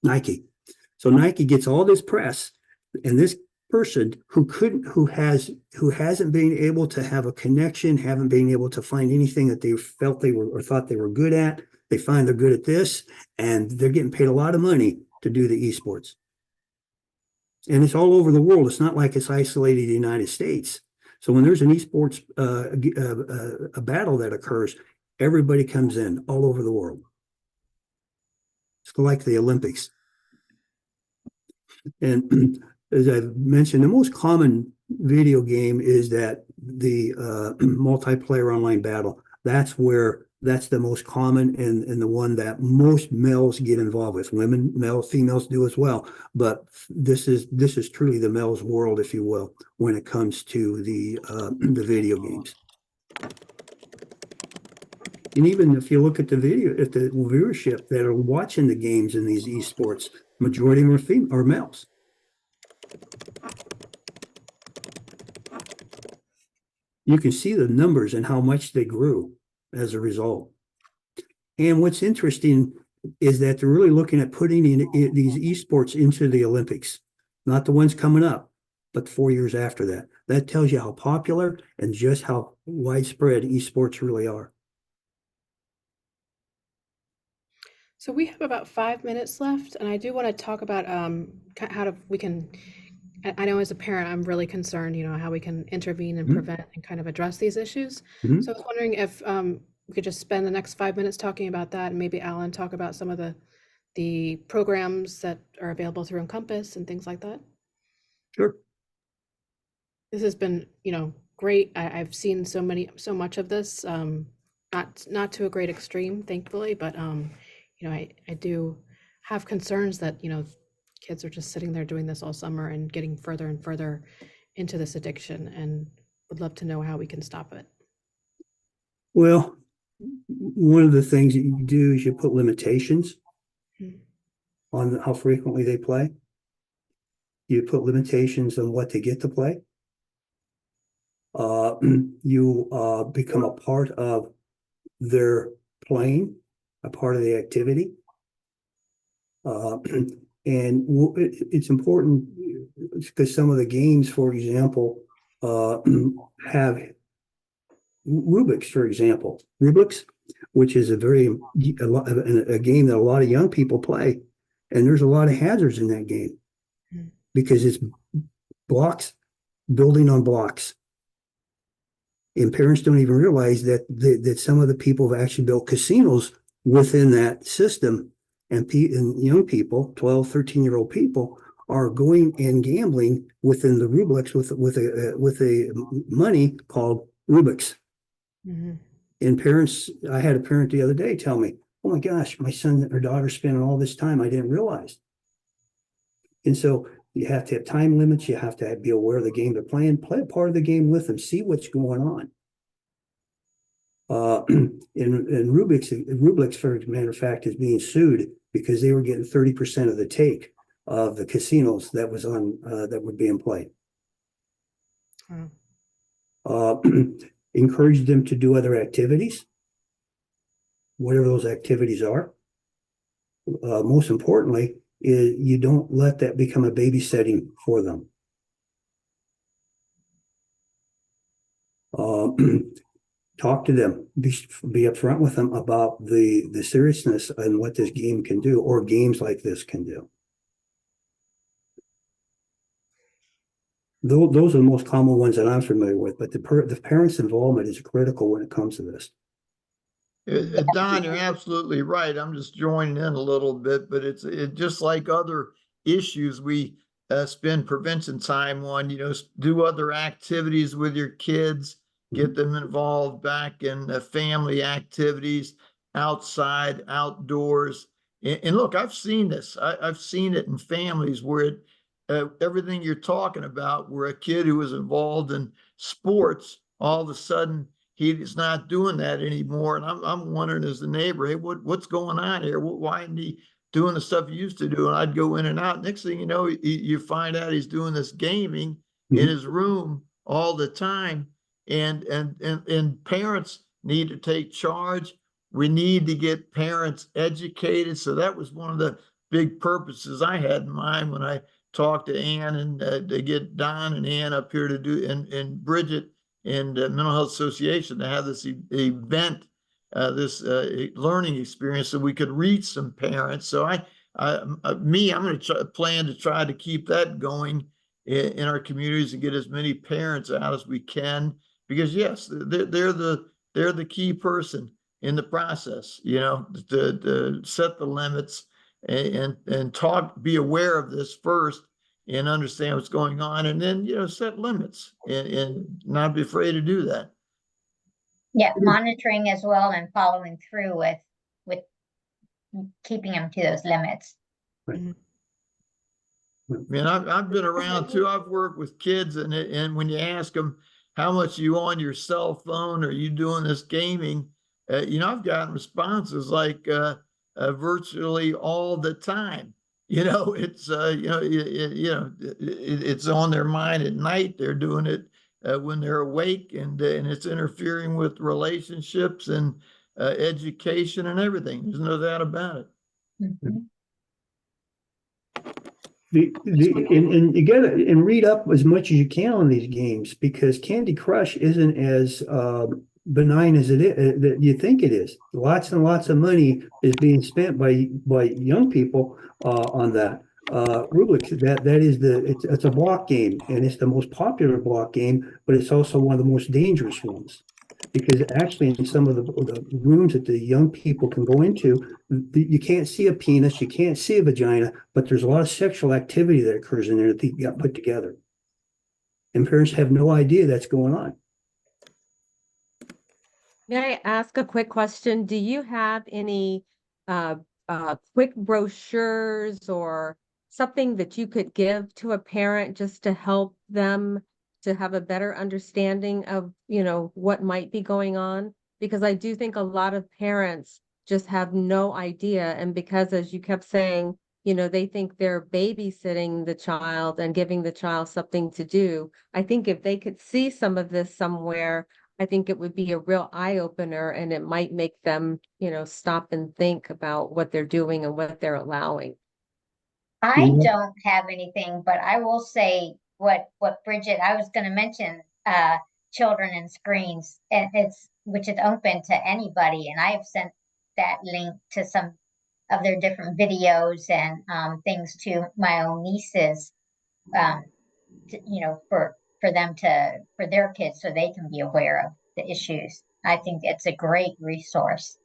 Speaker 2: Nike. So Nike gets all this press, and this person who hasn't been able to have a connection, haven't been able to find anything that they felt they were or thought they were good at. They find they're good at this, and they're getting paid a lot of money to do the esports. And it's all over the world. It's not like it's isolated in the United States. So when there's an esports a battle that occurs, everybody comes in all over the world. It's like the Olympics. And as I've mentioned, the most common video game is that the multiplayer online battle. That's the most common and the one that most males get involved with. Women, males, females do as well. But this is truly the male's world, if you will, when it comes to the video games. And even if you look at the viewership that are watching the games in these esports, majority of them are males. You can see the numbers and how much they grew as a result. And what's interesting is that they're really looking at putting these esports into the Olympics, not the ones coming up, but 4 years after that. That tells you how popular and just how widespread esports really are.
Speaker 1: So we have about 5 minutes left, and I do want to talk about we can. I know as a parent, I'm really concerned, how we can intervene and prevent and kind of address these issues.
Speaker 2: Mhm.
Speaker 1: So I was wondering if we could just spend the next 5 minutes talking about that, and maybe Alan talk about some of the programs that are available through Encompass and things like that.
Speaker 2: Sure.
Speaker 1: This has been, great. I've seen so much of this, not to a great extreme, thankfully, but I do have concerns that, kids are just sitting there doing this all summer and getting further and further into this addiction, and would love to know how we can stop it.
Speaker 2: Well, one of the things that you do is you put limitations on how frequently they play. You put limitations on what they get to play. You become a part of their playing, a part of the activity. And it's important because some of the games, for example, have Rubik's, for example. Rubik's, which is a game that a lot of young people play. And there's a lot of hazards in that game because it's blocks, building on blocks. And parents don't even realize that some of the people have actually built casinos within that system. And young people, 12, 13-year-old people, are going and gambling within the Rublex with a money called Rubik's.
Speaker 1: Mhm.
Speaker 2: And parents, I had a parent the other day tell me, "Oh my gosh, my son or daughter spending all this time, I didn't realize." And so you have to have time limits. You have to be aware of the game they're playing. Play a part of the game with them. See what's going on. And Rublex, for a matter of fact, is being sued because they were getting 30% of the take of the casinos that was on that were being played.
Speaker 1: Wow.
Speaker 2: Encourage them to do other activities, whatever those activities are. Most importantly, is you don't let that become a babysitting for them. Talk to them, be upfront with them about the seriousness and what this game can do, or games like this can do. Those are the most common ones that I'm familiar with, but the parents' involvement is critical when it comes to this.
Speaker 6: Don, you're absolutely right. I'm just joining in a little bit, but it's just like other issues we spend prevention time on, do other activities with your kids, get them involved back in family activities, outside, outdoors. And look, I've seen this. I've seen it in families where everything you're talking about, where a kid who was involved in sports, all of a sudden he's not doing that anymore. And I'm wondering as the neighbor, hey, what's going on here? Why isn't he doing the stuff he used to do? And I'd go in and out. Next thing you know, you find out he's doing this gaming in his room all the time. And parents need to take charge. We need to get parents educated. So that was one of the big purposes I had in mind when I talked to Anne and to get Don and Anne up here to do, and Bridget and Mental Health Association to have this event, this learning experience, so we could reach some parents. So I'm going to plan to try to keep that going in our communities and get as many parents out as we can, because yes, they're the key person in the process, to set the limits and talk, be aware of this first and understand what's going on, and then, set limits and not be afraid to do that.
Speaker 3: Yeah, monitoring as well and following through with keeping them to those limits.
Speaker 2: Right.
Speaker 6: I mean, I've been around too. I've worked with kids, and when you ask them how much are you on your cell phone, are you doing this gaming, I've gotten responses like virtually all the time. It's it's on their mind at night. They're doing it when they're awake, and it's interfering with relationships and education and everything. There's no doubt about it.
Speaker 3: Mm-hmm.
Speaker 2: And you gotta read up as much as you can on these games, because Candy Crush isn't as benign as it is that you think it is. Lots and lots of money is being spent by young people on that. Rubik's, it's a block game, and it's the most popular block game, but it's also one of the most dangerous ones, because actually in some of the rooms that the young people can go into, you can't see a penis, you can't see a vagina, but there's a lot of sexual activity that occurs in there that they got put together, and parents have no idea that's going on.
Speaker 4: May I ask a quick question? Do you have any quick brochures or something that you could give to a parent just to help them to have a better understanding of, what might be going on? Because I do think a lot of parents just have no idea. And because, as you kept saying, they think they're babysitting the child and giving the child something to do. I think if they could see some of this somewhere, I think it would be a real eye opener, and it might make them, stop and think about what they're doing and what they're allowing.
Speaker 3: I don't have anything, but I will say what Bridget, I was going to mention children and screens, and it's which is open to anybody. And I have sent that link to some of their different videos and things to my own nieces, for them for their kids, so they can be aware of the issues. I think it's a great resource.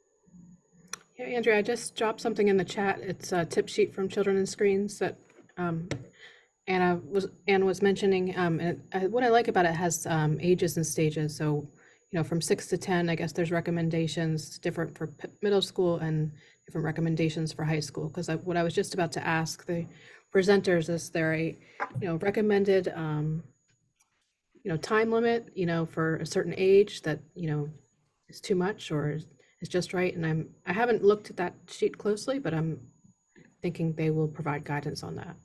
Speaker 1: Yeah, Andrea, I just dropped something in the chat. It's a tip sheet from Children and Screens that Anne was mentioning. And what I like about it has ages and stages. So, from 6 to 10, I guess there's recommendations different for middle school and different recommendations for high school. Because what I was just about to ask the presenters is there a recommended time limit for a certain age that is too much or is just right? And I haven't looked at that sheet closely, but I'm thinking they will provide guidance on that.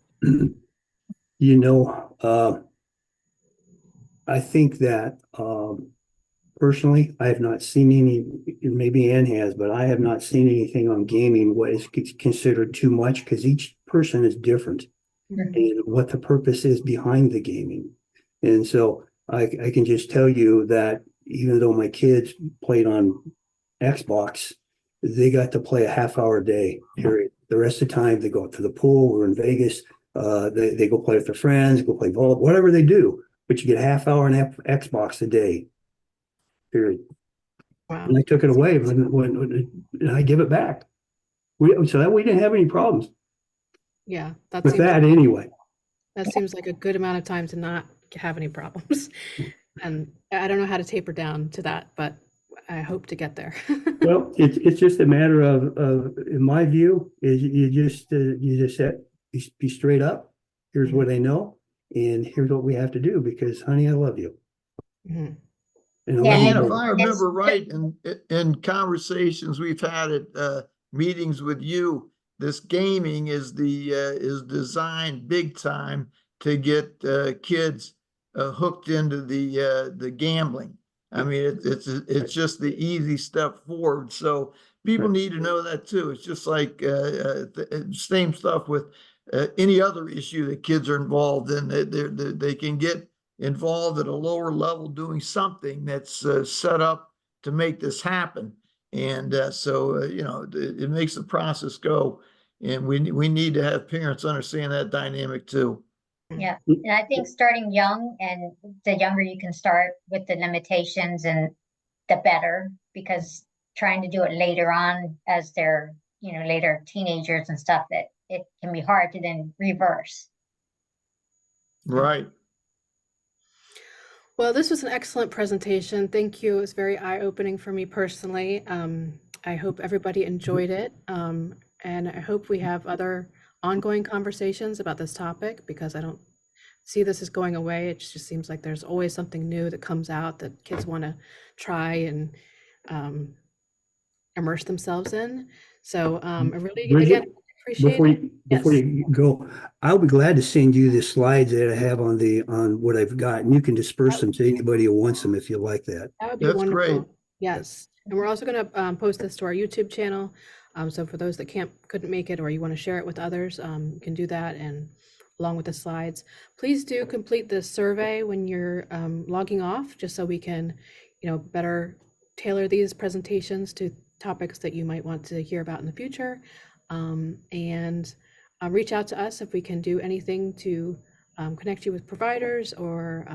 Speaker 2: I think that personally, I have not seen any, maybe Ann has, but I have not seen anything on gaming what is considered too much, because each person is different and what the purpose is behind the gaming. And so I can just tell you that even though my kids played on Xbox, they got to play a half hour a day, period. The rest of the time they go up to the pool. We're in Vegas. They go play with their friends, go play ball, whatever they do. But you get a half hour on Xbox a day, period.
Speaker 1: Wow.
Speaker 2: And I took it away when I give it back. So that we didn't have any problems
Speaker 1: Yeah,
Speaker 2: with that anyway.
Speaker 1: that seems like a good amount of time to not have any problems. And I don't know how to taper down to that, but I hope to get there.
Speaker 2: Well, it's just a matter of in my view, is you just said be straight up. Here's what I know, and here's what we have to do, because honey, I love you.
Speaker 1: Mhm.
Speaker 2: And
Speaker 3: Yeah,
Speaker 6: And
Speaker 3: and
Speaker 6: if I remember right, in conversations we've had at meetings with you, this gaming is designed big time to get kids hooked into the gambling. I mean, it's just the easy step forward. So people need to know that too. It's just like same stuff with any other issue that kids are involved in. They can get involved at a lower level doing something that's set up to make this happen. And so it makes the process go. And we need to have parents understand that dynamic too.
Speaker 3: Yeah, and I think starting young, and the younger you can start with the limitations, and the better, because trying to do it later on as they're, later teenagers and stuff, that it can be hard to then reverse.
Speaker 6: Right.
Speaker 1: Well, this was an excellent presentation. Thank you. It was very eye-opening for me personally. I hope everybody enjoyed it. And I hope we have other ongoing conversations about this topic, because I don't see this as going away. It just seems like there's always something new that comes out that kids want to try and immerse themselves in. So I really,
Speaker 2: Bridget,
Speaker 1: again, appreciate
Speaker 2: before
Speaker 1: Yes.
Speaker 2: you go, I'll be glad to send you the slides that I have on what I've got, and you can disperse them to anybody who wants them if you like that.
Speaker 1: That would be
Speaker 6: That's
Speaker 1: wonderful.
Speaker 6: great.
Speaker 1: Yes. And we're also going to post this to our YouTube channel. So for those that couldn't make it, or you want to share it with others, you can do that, and along with the slides. Please do complete the survey when you're logging off, just so we can, better tailor these presentations to topics that you might want to hear about in the future. And reach out to us if we can do anything to connect you with providers or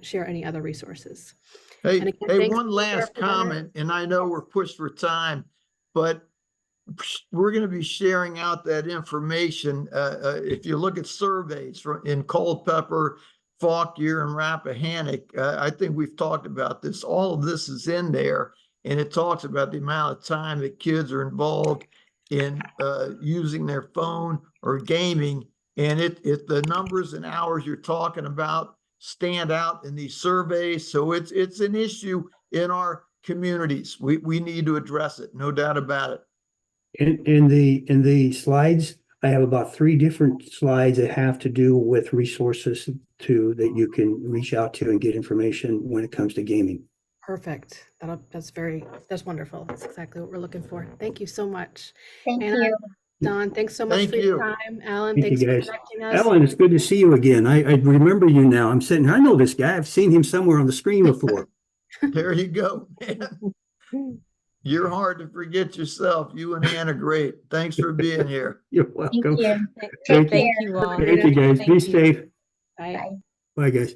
Speaker 1: share any other resources.
Speaker 6: Hey,
Speaker 1: And again, thanks
Speaker 6: one
Speaker 1: to our
Speaker 6: last
Speaker 1: presenters.
Speaker 6: comment, and I know we're pushed for time, but we're going to be sharing out that information. If you look at surveys in Culpeper, Fauquier, and Rappahannock, I think we've talked about this. All of this is in there, and it talks about the amount of time that kids are involved in using their phone or gaming. And the numbers and hours you're talking about stand out in these surveys. So it's an issue in our communities. We need to address it, no doubt about it.
Speaker 2: In the slides, I have about 3 different slides that have to do with resources that you can reach out to and get information when it comes to gaming.
Speaker 1: Perfect. That's wonderful. That's exactly what we're looking for. Thank you so much.
Speaker 3: Thank
Speaker 1: Anna,
Speaker 3: you.
Speaker 1: Don, thanks so much
Speaker 6: Thank
Speaker 1: for your
Speaker 6: you.
Speaker 1: time. Alan,
Speaker 2: Thank you,
Speaker 1: thanks for
Speaker 2: guys.
Speaker 1: connecting us.
Speaker 2: Alan, it's good to see you again. I remember you now. I'm sitting, I know this guy. I've seen him somewhere on the screen before.
Speaker 6: There you go, man. You're hard to forget yourself. You and Ann are great. Thanks for being here.
Speaker 2: You're
Speaker 3: Thank
Speaker 2: welcome.
Speaker 3: you.
Speaker 2: Thank
Speaker 3: Take
Speaker 2: you.
Speaker 3: care.
Speaker 4: you all.
Speaker 2: Thank you, guys. Be
Speaker 4: Thank you.
Speaker 2: safe.
Speaker 1: Bye.
Speaker 3: Bye.
Speaker 2: Bye, guys.